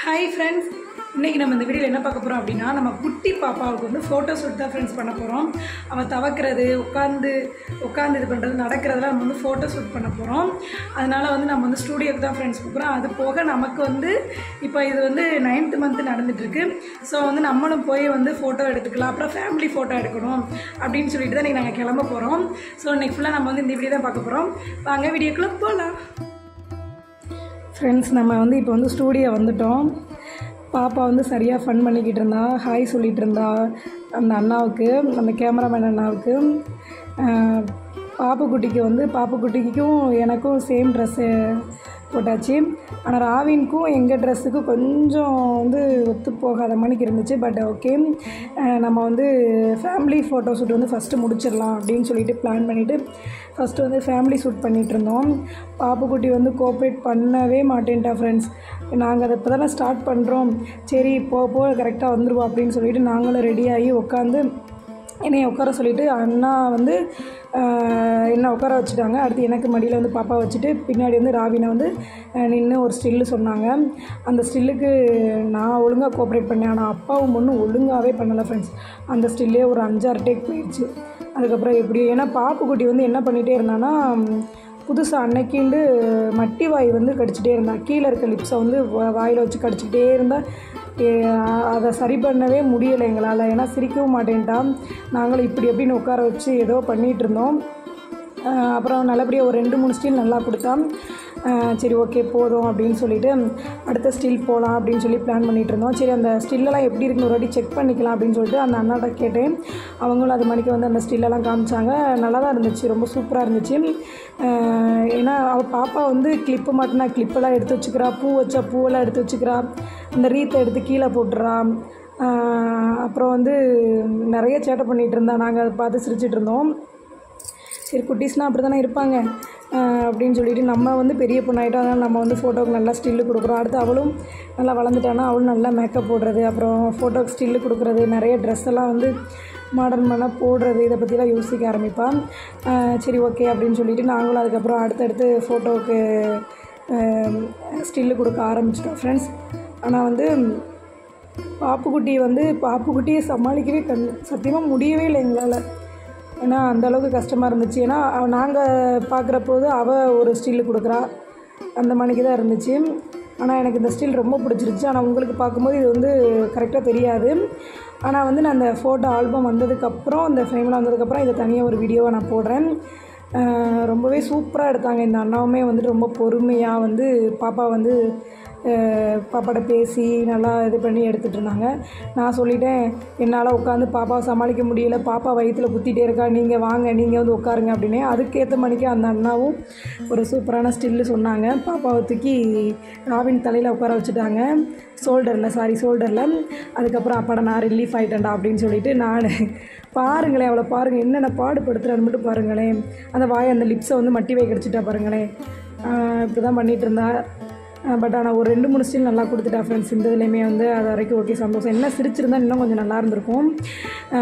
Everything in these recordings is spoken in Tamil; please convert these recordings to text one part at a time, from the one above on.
ஹாய் ஃப்ரெண்ட்ஸ், இன்றைக்கி நம்ம இந்த வீடியோவில் என்ன பார்க்க போகிறோம் அப்படின்னா, நம்ம குட்டி பாப்பாவுக்கு வந்து ஃபோட்டோ ஷூட் தான் ஃப்ரெண்ட்ஸ் பண்ண போகிறோம். அவள் தவக்கிறது, உட்காந்து இது பண்ணுறது, நடக்கிறதுலாம் நம்ம வந்து ஃபோட்டோ ஷூட் பண்ண போகிறோம். அதனால் வந்து நம்ம வந்து ஸ்டூடியோக்கு தான் ஃப்ரெண்ட்ஸ் போகிறோம். அது போக நமக்கு வந்து இப்போ இது வந்து 9th மந்த் நடந்துகிட்ருக்கு. ஸோ வந்து நம்மளும் போய் வந்து ஃபோட்டோ எடுத்துக்கலாம், அப்புறம் ஃபேமிலி ஃபோட்டோ எடுக்கணும் அப்படின்னு சொல்லிட்டு தான் இன்றைக்கி நாங்கள் கிளம்ப போகிறோம். ஸோ இன்றைக்கி ஃபுல்லாக நம்ம வந்து இந்த வீடியோ தான் பார்க்க போகிறோம். வாங்க வீடியோக்குள்ளே போகலாம். ஃப்ரெண்ட்ஸ், நம்ம வந்து இப்போ வந்து ஸ்டூடியோ வந்துட்டோம். பாப்பா வந்து சரியாக ஃபன் பண்ணிக்கிட்டு இருந்தா, ஹாய் சொல்லிகிட்டு இருந்தா அந்த அண்ணாவுக்கு, அந்த கேமராமேன் அண்ணாவுக்கு. பாப்புக்குட்டிக்கும் எனக்கும் சேம் ட்ரெஸ்ஸு போட்டாச்சு. ஆனால் ராவின்க்கும் எங்கள் ட்ரெஸ்ஸுக்கும் கொஞ்சம் வந்து ஒத்து போகாத மணிக்கு இருந்துச்சு. பட் ஓகே, நம்ம வந்து ஃபேமிலி ஃபோட்டோ ஷூட் வந்து ஃபஸ்ட்டு முடிச்சிடலாம் அப்படின்னு சொல்லிட்டு பிளான் பண்ணிவிட்டு ஃபஸ்ட்டு வந்து ஃபேமிலி ஷூட் பண்ணிகிட்டு இருந்தோம். பாப்புக்குட்டி வந்து கோஆப்ரேட் பண்ணவே மாட்டேன்ட்டா ஃப்ரெண்ட்ஸ். நாங்கள் அதை இப்போ தானே ஸ்டார்ட் பண்ணுறோம், சரி போக கரெக்டாக வந்துடுவோம் அப்படின்னு சொல்லிட்டு நாங்களும் ரெடியாகி உட்காந்து என்னையை உட்கார சொல்லிவிட்டு அண்ணா வந்து என்னை உட்கார வச்சுட்டாங்க. அடுத்து எனக்கு மடியில் வந்து பாப்பா வச்சுட்டு பின்னாடி வந்து ராவினை வந்து நின்று ஒரு ஸ்டில்லு சொன்னாங்க. அந்த ஸ்டில்லுக்கு நான் ஒழுங்காக கோஆப்ரேட் பண்ணேன், ஆனால் அப்பாவும் ஒன்றும் ஒழுங்காகவே பண்ணலை ஃப்ரெண்ட்ஸ். அந்த ஸ்டில்லே ஒரு 5-6 டேக் போயிடுச்சு. அதுக்கப்புறம் எப்படி, ஏன்னா பாப்புக்குட்டி வந்து என்ன பண்ணிகிட்டே இருந்தான்னா, புதுசாக அன்னைக்கிண்டு மட்டி வாய் வந்து கடிச்சிட்டே இருந்தாள். கீழே இருக்க லிப்ஸை வந்து வாயில் வச்சு கடிச்சிக்கிட்டே இருந்தால் அதை சரி பண்ணவே முடியலை எங்களால். ஏன்னா சிரிக்கவும் மாட்டேன்ட்டான். நாங்களும் இப்படி எப்படின்னு உட்கார வச்சு ஏதோ பண்ணிகிட்டு இருந்தோம். அப்புறம் நல்லபடியாக ஒரு 2-3 ஸ்டில் நல்லா கொடுத்தான். சரி ஓகே போதும் அப்படின்னு சொல்லிவிட்டு அடுத்த ஸ்டில் போகலாம் அப்படின்னு சொல்லி பிளான் பண்ணிகிட்டு இருந்தோம். சரி அந்த ஸ்டில்லெல்லாம் எப்படி இருக்குன்னு ஒரு வாட்டி செக் பண்ணிக்கலாம் அப்படின்னு சொல்லிட்டு அந்த அண்ணாட்ட கேட்டேன். அவங்களும் அது மணிக்கு வந்து அந்த ஸ்டில்லெல்லாம் காமிச்சாங்க. நல்லா தான் இருந்துச்சு, ரொம்ப சூப்பராக இருந்துச்சு. ஏன்னா அவள் பாப்பா வந்து கிளிப்பு மாட்டினா கிளிப்பெல்லாம் எடுத்து வச்சுக்கிறா, பூ வச்சா பூவெல்லாம் எடுத்து வச்சுக்கிறா, அந்த ரீத்தை எடுத்து கீழே போட்டுறா. அப்புறம் வந்து நிறைய சேட்டை பண்ணிகிட்டு இருந்தா. நாங்கள் அதை பார்த்து சிரிச்சிட்டு இருந்தோம். சரி குட்டீஸ்னால் அப்படி தானே இருப்பாங்க அப்படின்னு சொல்லிட்டு நம்ம வந்து பெரிய பொண்ணாயிட்டோம். அதனால் நம்ம வந்து ஃபோட்டோவுக்கு நல்லா ஸ்டில்லு கொடுக்குறோம். அடுத்து அவளும் நல்லா வளர்ந்துட்டானா அவளும் நல்லா மேக்கப் போடுறது, அப்புறம் ஃபோட்டோவுக்கு ஸ்டில்லு கொடுக்குறது, நிறைய ட்ரெஸ் எல்லாம் வந்து மாடர்ன் பண்ணால் போடுறது, இதை பற்றிலாம் யோசிக்க ஆரம்பிப்பான். சரி ஓகே அப்படின்னு சொல்லிவிட்டு நாங்களும் அதுக்கப்புறம் அடுத்தடுத்து ஃபோட்டோவுக்கு ஸ்டில்லு கொடுக்க ஆரம்பிச்சிட்டோம் ஃப்ரெண்ட்ஸ். ஆனால் வந்து பாப்புக்குட்டியை சமாளிக்கவே சத்தியமாக முடியவே இல்லை எங்களால். ஏன்னா அந்தளவுக்கு கஷ்டமாக இருந்துச்சு. ஏன்னா நாங்கள் பார்க்குறப்போது அவள் ஒரு ஸ்டில்லு கொடுக்குறா, அந்த மணிக்கு தான் இருந்துச்சு. ஆனால் எனக்கு இந்த ஸ்டில் ரொம்ப பிடிச்சிருச்சு. ஆனால் உங்களுக்கு பார்க்கும்போது இது வந்து கரெக்டாக தெரியாது. ஆனால் வந்து நான் அந்த ஃபோட்டோ ஆல்பம் வந்ததுக்கப்புறம், இந்த ஃப்ரேமில் வந்ததுக்கப்புறம் இதை தனியாக ஒரு வீடியோவை நான் போடுறேன். ரொம்பவே சூப்பராக எடுத்தாங்க. இந்த அண்ணாவுமே வந்துட்டு ரொம்ப பொறுமையாக வந்து பாப்பாட்ட பேசி நல்லா இது பண்ணி எடுத்துகிட்டு இருந்தாங்க. நான் சொல்லிட்டேன், என்னால் உட்காந்து பாப்பாவை சமாளிக்க முடியல, பாப்பா வயிற்றில் குத்திகிட்டே இருக்கா, நீங்கள் வாங்க நீங்கள் வந்து உட்காருங்க அப்படின்னே. அதுக்கேற்ற மணிக்கு அந்த அண்ணாவும் ஒரு சூப்பரான ஸ்டில்லு சொன்னாங்க. பாப்பாவை தூக்கி ராவின் தலையில் உட்கார வச்சுட்டாங்க, ஷோல்டரில். அதுக்கப்புறம் அப்பாடா நான் ரிலீஃப் ஆகிட்டேன்டா அப்படின்னு சொல்லிட்டு நான் பாருங்களேன், அவளை பாருங்கள் என்னென்ன பாடுபடுத்துகிறான்னு மட்டும் பாருங்களேன். அந்த அந்த லிப்ஸை வந்து மட்டி வை கடிச்சிட்டா பாருங்களேன். இப்படி தான் பண்ணிகிட்டு இருந்தா. பட் ஆனால் ஒரு 2-3 ஸ்டில் நல்லா கொடுத்துட்டா ஃப்ரெண்ட்ஸ். இந்த இதுலேயுமே வந்து அது வரைக்கும் ஓகே, சந்தோஷம். என்ன சிரிச்சிருந்தா இன்னும் கொஞ்சம் நல்லா இருந்திருக்கும்.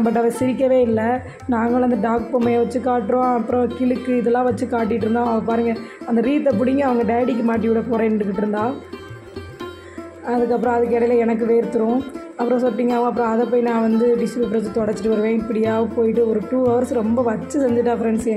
பட் அவள் சிரிக்கவே இல்லை. நாங்களும் அந்த டாக் பொம்மையை வச்சு காட்டுறோம், அப்புறம் கிளுக்கு இதெல்லாம் வச்சு காட்டிகிட்டு இருந்தோம். அவள் பாருங்கள் அந்த ரீத்தை பிடிங்க அவங்க டேடிக்கு மாட்டி விட போகிறேன்ட்டுக்கிட்டு இருந்தா. அதுக்கப்புறம் அதுக்கு இடையில எனக்கு வேர்த்துரும். அப்புறம் சொட்டிங்காகவும் அப்புறம் அதை போய் நான் வந்து டிஷ்யூ பேப்பர் வச்சு தொடச்சிட்டு வருவேன். இப்படியாக போயிட்டு ஒரு 2 hours ரொம்ப வச்சு செஞ்சுட்டா ஃப்ரெண்ட்ஸ்.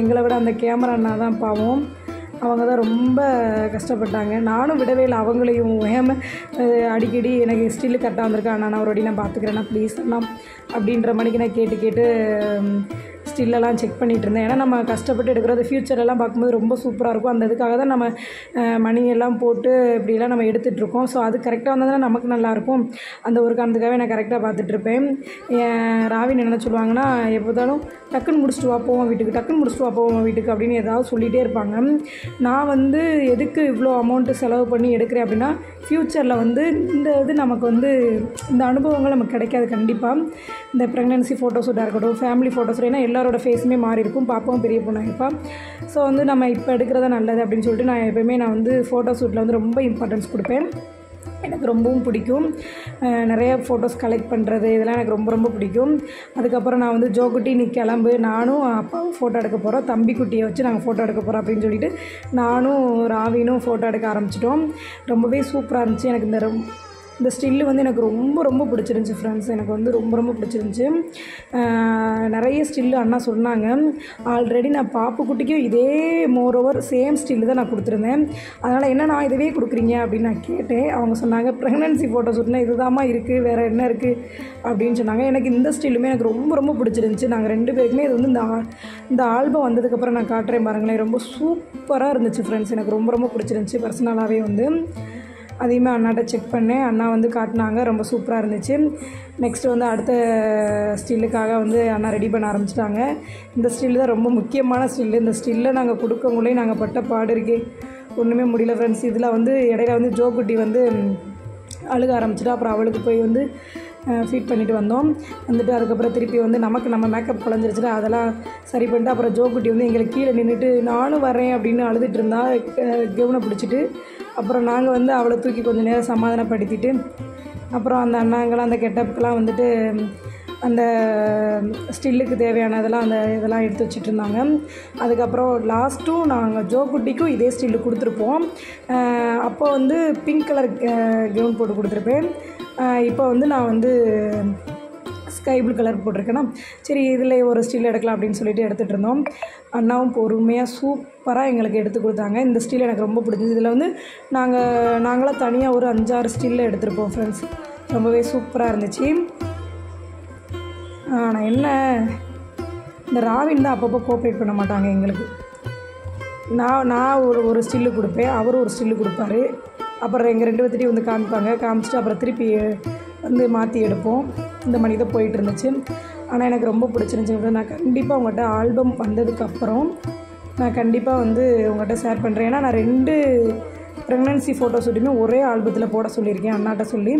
எங்களை விட அந்த கேமரா அண்ணா தான் பாவம். அவங்க தான் ரொம்ப கஷ்டப்பட்டாங்க. நானும் விடவே இல்லை, அவங்களையும் அடிக்கடி எனக்கு ஸ்டில்லு கரெக்டாக வந்திருக்கா அண்ணா, நான் ஒரு வாட்டி நான் பார்த்துக்கிறேன்னா ப்ளீஸ் அண்ணா அப்படின்ற மணிக்கு நான் கேட்டு ஸ்டில்லெல்லாம் செக் பண்ணிகிட்டு இருந்தேன். ஏன்னா நம்ம கஷ்டப்பட்டு எடுக்கிறது ஃப்யூச்சரெல்லாம் பார்க்கும்போது ரொம்ப சூப்பராக இருக்கும். அந்த இதுக்காக தான் நம்ம மணியெல்லாம் போட்டு இப்படிலாம் நம்ம எடுத்துகிட்ருக்கோம். ஸோ அது கரெக்டாக வந்தால் நமக்கு நல்லாயிருக்கும். அந்த ஒரு காரணத்துக்காகவே நான் கரெக்டாக பார்த்துட்ருப்பேன். ராவின் என்ன சொல்லுவாங்கன்னா, எப்போதாலும் டக்குன்னு முடிச்சுட்டு வா போவோம் வீட்டுக்கு அப்படின்னு ஏதாவது சொல்லிகிட்டே இருப்பாங்க. நான் வந்து எதுக்கு இவ்வளோ அமௌண்ட்டு செலவு பண்ணி எடுக்கிறேன் அப்படின்னா, ஃப்யூச்சரில் வந்து இந்த இது நமக்கு வந்து இந்த அனுபவங்கள் நமக்கு கிடைக்காது கண்டிப்பாக. இந்த ப்ரெக்னன்சி ஃபோட்டோஷூட்டாக இருக்கட்டும், ஃபேமிலி ஃபோட்டோஷூட், ஏன்னா எல்லாரோட ஃபேஸுமே மாறி இருக்கும், பாப்பாவும் பெரிய பொண்ணாக இருப்பாள். ஸோ வந்து நம்ம இப்போ எடுக்கிறதா நல்லது அப்படின்னு சொல்லிட்டு நான் எப்போயுமே வந்து ஃபோட்டோஷூட்டில் வந்து ரொம்ப இம்பார்ட்டன்ஸ் கொடுப்பேன். எனக்கு ரொம்பவும் பிடிக்கும். நிறைய ஃபோட்டோஸ் கலெக்ட் பண்ணுறது இதெல்லாம் எனக்கு ரொம்ப ரொம்ப பிடிக்கும். அதுக்கப்புறம் நான் வந்து ஜோகுட்டி நீ கிளம்பு, நானும் அப்பாவும் ஃபோட்டோ எடுக்க போகிறோம், தம்பி குட்டியை வச்சு நாங்கள் ஃபோட்டோ எடுக்க போகிறோம் அப்படின்னு சொல்லிட்டு நானும் ராவினும் ஃபோட்டோ எடுக்க ஆரம்பிச்சிட்டோம். ரொம்பவே சூப்பராக இருந்துச்சு. எனக்கு இந்த ஸ்டில்லு வந்து எனக்கு ரொம்ப ரொம்ப பிடிச்சிருந்துச்சி ஃப்ரெண்ட்ஸ். எனக்கு வந்து ரொம்ப ரொம்ப பிடிச்சிருந்துச்சி. நிறைய ஸ்டில்லு அண்ணா சொன்னாங்க. ஆல்ரெடி நான் பாப்புக்குட்டிக்கும் இதே மோரோவர் சேம் ஸ்டில்லு தான் நான் கொடுத்துருந்தேன். அதனால் என்ன நான் இதுவே கொடுக்குறீங்க அப்படின்னு நான் கேட்டேன். அவங்க சொன்னாங்க ப்ரெக்னன்சி ஃபோட்டோ ஷூட்னா இதுதாம்மா இருக்குது, வேறு என்ன இருக்குது அப்படின்னு சொன்னாங்க. எனக்கு இந்த ஸ்டில்லுமே எனக்கு ரொம்ப ரொம்ப பிடிச்சிருந்துச்சி. நாங்கள் 2 பேருக்குமே இது வந்து இந்த ஆல்பம் வந்ததுக்கப்புறம் நான் காட்டுறேன் பாருங்களேன். ரொம்ப சூப்பராக இருந்துச்சு ஃப்ரெண்ட்ஸ். எனக்கு ரொம்ப ரொம்ப பிடிச்சிருந்துச்சி. பர்சனலாகவே வந்து அதையுமே அண்ணாட்ட செக் பண்ணேன். அண்ணா வந்து காட்டினாங்க, ரொம்ப சூப்பராக இருந்துச்சு. நெக்ஸ்ட்டு வந்து அடுத்த ஸ்டில்லுக்காக வந்து அண்ணா ரெடி பண்ண ஆரம்பிச்சிட்டாங்க. இந்த ஸ்டில் தான் ரொம்ப முக்கியமான ஸ்டில்லு. இந்த ஸ்டில்லை நாங்கள் கொடுக்கவங்களே நாங்கள் பட்ட பாடு இருக்கே, ஒன்றுமே முடியல ஃப்ரெண்ட்ஸ். இதில் வந்து இடையில வந்து ஜோகுட்டி வந்து அழுக ஆரம்பிச்சிட்டா. அப்புறம் அவளுக்கு போய் வந்து ஃபீட் பண்ணிவிட்டு வந்தோம். வந்துட்டு அதுக்கப்புறம் திருப்பி வந்து நம்ம மேக்கப் குழஞ்சிருச்சுல, அதெல்லாம் சரி பண்ணிட்டு அப்புறம் ஜோகுட்டி வந்து எங்களுக்கு கீழே நின்றுட்டு நானும் வரேன் அப்படின்னு அழுதுட்டு இருந்தா கெவுனை பிடிச்சிட்டு. அப்புறம் நாங்கள் வந்து அவளை தூக்கி கொஞ்சம் நேரம் சமாதானப்படுத்திட்டு அப்புறம் அந்த அண்ணாங்களாம் அந்த கெட்டப்புக்கெலாம் வந்துட்டு அந்த ஸ்டில்லுக்கு தேவையானதெல்லாம் இதெல்லாம் எடுத்து வச்சுட்டு இருந்தாங்க. அதுக்கப்புறம் லாஸ்ட்டும் நாங்கள் ஜோகுட்டிக்கும் இதே ஸ்டில்லு கொடுத்துருப்போம். அப்போ வந்து பிங்க் கலர் கெவுன் போட்டு கொடுத்துருப்பேன். இப்போ வந்து நான் வந்து ஸ்கை ப்ளூ கலர் போட்டிருக்கேன்னா, சரி இதில் ஒரு ஸ்டில் எடுக்கலாம் அப்படின்னு சொல்லிட்டு எடுத்துகிட்டு இருந்தோம். அண்ணாவும் பொறுமையாக சூப்பராக எங்களுக்கு எடுத்து கொடுத்தாங்க. இந்த ஸ்டில் எனக்கு ரொம்ப பிடிச்சிது. இதில் வந்து நாங்களாம் தனியாக ஒரு 5-6 ஸ்டில்ல எடுத்திருப்போம் ஃப்ரெண்ட்ஸ். ரொம்பவே சூப்பராக இருந்துச்சு. ஆனால் என்ன, இந்த ராவின் தான் அப்பப்போ கோஆப்ரேட் பண்ண மாட்டாங்க எங்களுக்கு. நான் ஒரு ஸ்டில்லு கொடுப்பேன், அவரும் ஒரு ஸ்டில்லு கொடுப்பாரு. அப்புறம் எங்கள் 2 பேர்த்திட்டையும் வந்து காமிச்சிட்டு அப்புறம் திருப்பி வந்து மாற்றி எடுப்போம். இந்த மாதிரி தான் போயிட்டு இருந்துச்சு. ஆனால் எனக்கு ரொம்ப பிடிச்சிருந்துச்சி. நான் கண்டிப்பாக உங்கள்கிட்ட ஆல்பம் வந்ததுக்கப்புறம் நான் கண்டிப்பாக வந்து உங்கள்கிட்ட ஷேர் பண்ணுறேன். ஏன்னா நான் 2 ப்ரெக்னன்சி ஃபோட்டோ ஷூட்டுமே ஒரே ஆல்பத்தில் போட சொல்லியிருக்கேன் அண்ணாட்ட சொல்லி.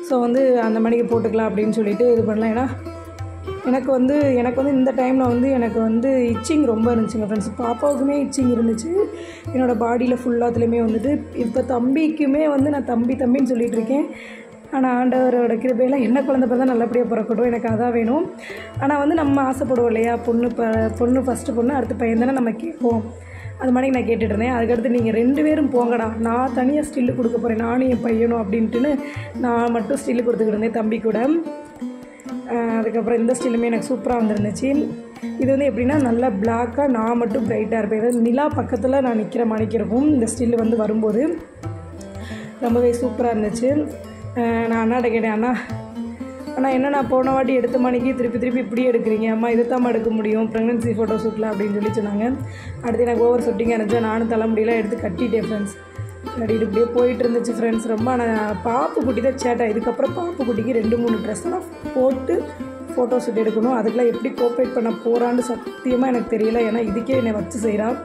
ஸோ வந்து அந்த மணிக்கு போட்டுக்கலாம் அப்படின்னு சொல்லிட்டு இது பண்ணலாம். ஏன்னா எனக்கு வந்து இந்த டைமில் வந்து எனக்கு வந்து இச்சிங் ரொம்ப இருந்துச்சுங்க ஃப்ரெண்ட்ஸ். பாப்பாவுக்குமே இச்சிங் இருந்துச்சு. என்னோடய பாடியில் ஃபுல்லாத்துலேயுமே வந்துட்டு. இப்போ தம்பிக்குமே வந்து நான் தம்பின்னு சொல்லிகிட்டு இருக்கேன். ஆனால் ஆண்டவரோட கிருபையில் என்ன குழந்தை பிறந்தா நல்லபடியாக பிறக்கட்டும், எனக்கு அதான் வேணும். ஆனால் வந்து நம்ம ஆசைப்படுவோம் இல்லையா, பொண்ணு ஃபஸ்ட்டு பொண்ணு அடுத்து பையன் தானே நம்ம கேட்போம். அது மாதிரி நான் கேட்டுட்டு இருந்தேன். அதுக்கடுத்து நீங்கள் 2 பேரும் போங்கடா, நான் தனியாக ஸ்டில்லு கொடுக்க போகிறேன், நானும் என் பையனும் அப்படின்ட்டுன்னு நான் மட்டும் ஸ்டில்லு கொடுத்துக்கிட்டு இருந்தேன் தம்பி கூட. அதுக்கப்புறம் இந்த ஸ்டில்லுமே எனக்கு சூப்பராக வந்துருந்துச்சு. இது வந்து எப்படின்னா நல்லா பிளாக்காக நான் மட்டும் ப்ரைட்டாக இருப்பேன். ஏதாவது நிலா பக்கத்தில் நான் நிற்கிற மாதிரிக்கு இருக்கும் இந்த ஸ்டில்லு வந்து வரும்போது. ரொம்பவே சூப்பராக இருந்துச்சு. நான் அண்ணாட்ட கேட்டேன், அண்ணா என்ன நான் போன வாட்டி எடுத்த மணிக்கு திருப்பி இப்படியே எடுக்கிறீங்க, அம்மா இதை தான் எடுக்க முடியும் ப்ரெக்னன்சி ஃபோட்டோ ஷூட்டில் அப்படின்னு சொல்லி சொன்னாங்க. அடுத்து எனக்கு ஓவர் ஷூட்டிங்காக இருந்துச்சு. நானும் தலைமுடியெல்லாம் எடுத்து கட்டிட்டேன் ஃப்ரெண்ட்ஸ். கட்டிட்டு இப்படியே போயிட்டு இருந்துச்சு ஃப்ரெண்ட்ஸ். ரொம்ப நான் பாப்புக்குட்டி தான் சேட்டா. இதுக்கப்புறம் பாப்புக்குட்டிக்கு 2-3 ட்ரெஸ்ஸெல்லாம் போட்டு ஃபோட்டோ ஷூட் எடுக்கணும். அதுக்கெலாம் எப்படி கோஆப்ரேட் பண்ண போகிறான்னு சத்தியமாக எனக்கு தெரியல. ஏன்னா இதுக்கே என்னை வச்சு செய்கிறான்.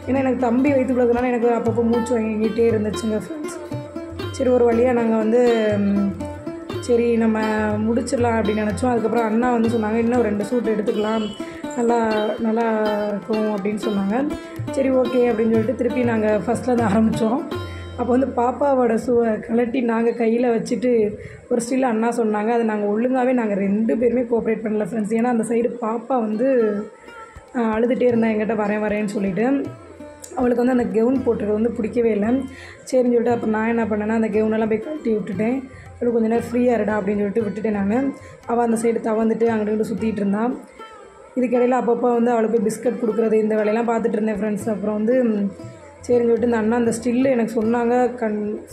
ஏன்னா எனக்கு தம்பி வயிற்றுக்குள்ளதுனால எனக்கு அப்பப்போ மூச்சு வாங்கிக்கிட்டே இருந்துச்சுங்க ஃப்ரெண்ட்ஸ். சரி ஒரு வழியாக நாங்கள் வந்து சரி நம்ம முடிச்சிடலாம் அப்படின்னு நினச்சோம். அதுக்கப்புறம் அண்ணா வந்து சொன்னாங்க, இன்னும் 2 ஷூட் எடுத்துக்கலாம், நல்லா இருக்கும் அப்படின்னு சொன்னாங்க. சரி ஓகே அப்படின்னு சொல்லிட்டு திருப்பி நாங்கள் ஃபஸ்ட்டில் தான் ஆரம்பித்தோம். அப்போ வந்து பாப்பாவோட ஷூவை கழட்டி நாங்கள் கையில் வச்சுட்டு ஒரு ஸ்டில் அண்ணா சொன்னாங்க. அது நாங்கள் ஒழுங்காகவே நாங்கள் 2 பேருமே கோஆப்ரேட் பண்ணல ஃப்ரெண்ட்ஸ். ஏன்னா அந்த சைடு பாப்பா வந்து அழுதுகிட்டே இருந்தா என்கிட்ட வரேன்னு சொல்லிவிட்டு. அவளுக்கு வந்து அந்த கெவுன் போட்டுறது வந்து பிடிக்கவே இல்லை. சரின்னு சொல்லிட்டு அப்புறம் நான் என்ன பண்ணேன்னா அந்த கெவுனெல்லாம் போய் கழட்டி விட்டுட்டேன். அவளுக்கு கொஞ்சம் நேரம் ஃப்ரீயாக இருடா அப்படின்னு சொல்லிட்டு விட்டுட்டேன் நான். அவள் அந்த சைடு தவந்துட்டு அங்கிட்டு சுற்றிட்டு இருந்தான். இதுக்கிடையில் அப்பப்போ வந்து அவளுக்கு போய் பிஸ்கட் கொடுக்குறது இந்த வேலையெல்லாம் பார்த்துட்டு இருந்தேன் ஃப்ரெண்ட்ஸ். அப்புறம் வந்து சரின்னு சொல்லிட்டு இந்த அண்ணா அந்த ஸ்டில்லு எனக்கு சொன்னாங்க.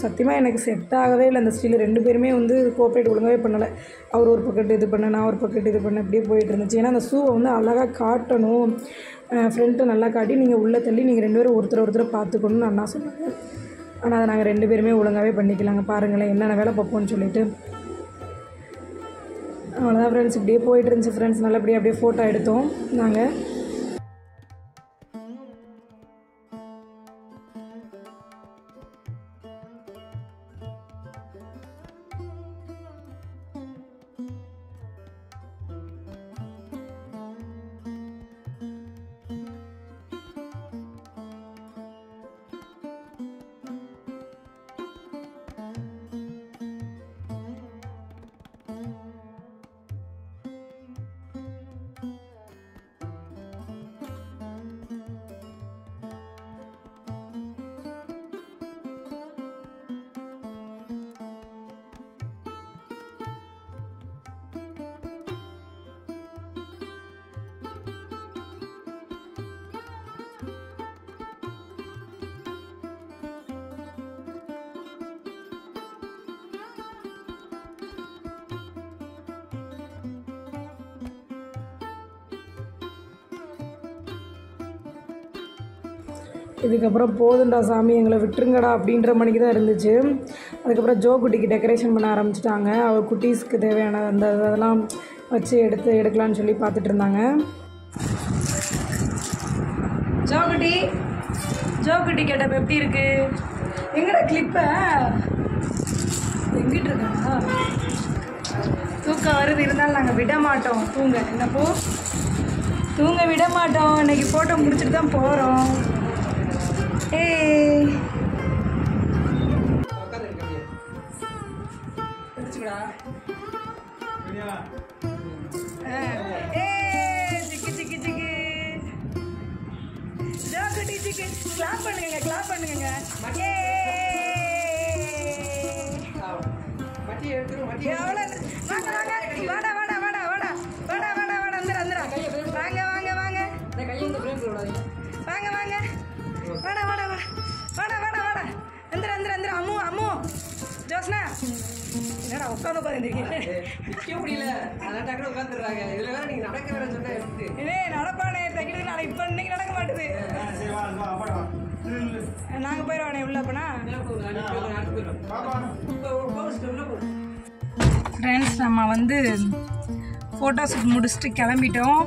சத்தியமாக எனக்கு செட் ஆகவே இல்லை அந்த ஸ்டில்லு. 2 பேருமே வந்து கோஆப்ரேட் ஒழுங்காகவே பண்ணலை. அவர் ஒரு பக்கெட் இது பண்ண, நான் ஒரு பக்கெட் இது பண்ண, அப்படியே போயிட்டு இருந்துச்சு. ஏன்னா அந்த ஷூவை வந்து அழகாக காட்டணும், ஃப்ரண்ட்டை நல்லா காட்டி நீங்கள் உள்ளே தள்ளி நீங்கள் 2 பேரும் ஒருத்தரை பார்த்துக்கணும்னு அண்ணா சொன்னாங்க. ஆனால் அதை நாங்கள் 2 பேருமே ஒழுங்காகவே பண்ணிக்கலாங்க. பாருங்களேன் என்னென்ன வேலை பார்ப்போம்னு சொல்லிட்டு. அவ்வளோதான் ஃப்ரெண்ட்ஸ். இப்படியே போயிட்டு இருந்துச்சு ஃப்ரெண்ட்ஸ். நல்லபடியாக அப்படியே ஃபோட்டோ எடுத்தோம் நாங்கள். இதுக்கப்புறம் போதுண்டா சாமி எங்களை விட்டுருங்கடா அப்படின்ற மணிக்கு தான் இருந்துச்சு. அதுக்கப்புறம் ஜோ குட்டிக்கு டெக்கரேஷன் பண்ண ஆரம்பிச்சிட்டாங்க. அவர் குட்டீஸ்க்கு தேவையான அந்த இதெல்லாம் வச்சு எடுக்கலான்னு சொல்லி பார்த்துட்டு இருந்தாங்க. ஜோ குட்டி கேட்டப்ப எப்படி இருக்கு? எங்கடா கிளிப்பை எங்கிட்டு இருக்கா? தூக்கம் வருது, இருந்தாலும் நாங்கள் விட மாட்டோம். தூங்க என்னப்போ தூங்க விட மாட்டோம். இன்னைக்கு ஃபோட்டோ முடிச்சுட்டு தான் போகிறோம். கிளாப் பண்ணுங்க, கிளாப் பண்ணுங்க. வாடா வாடா வாடா வாடா வாடா வாடா வாடா வந்துடா வந்துடா. வாங்க வாங்க வாங்க வாங்க வாங்க வாடா வாடா வாடா வாடா வாடா வாடா வந்துடா வந்துடா வந்துடா. அம்மு அம்மு ஜோஸ்னா என்னடா உட்காந்து உட்காந்துருக்கீங்க? நிற்க முடியல, அதான் டக்குனு உட்காந்துடுறாங்க. இதில் வேற நீங்கள் நடக்க வேற சொன்னால் எப்படி? இதே நடப்பானே தைக்கிறது. நாளைக்கு இப்போ இன்னைக்கு நடக்க மாட்டுது. நாங்கள் போயிடுவானே உள்ள. அப்போனா ஃப்ரெண்ட்ஸ் நம்ம வந்து ஃபோட்டோ ஷூட் முடிச்சுட்டு கிளம்பிட்டோம்.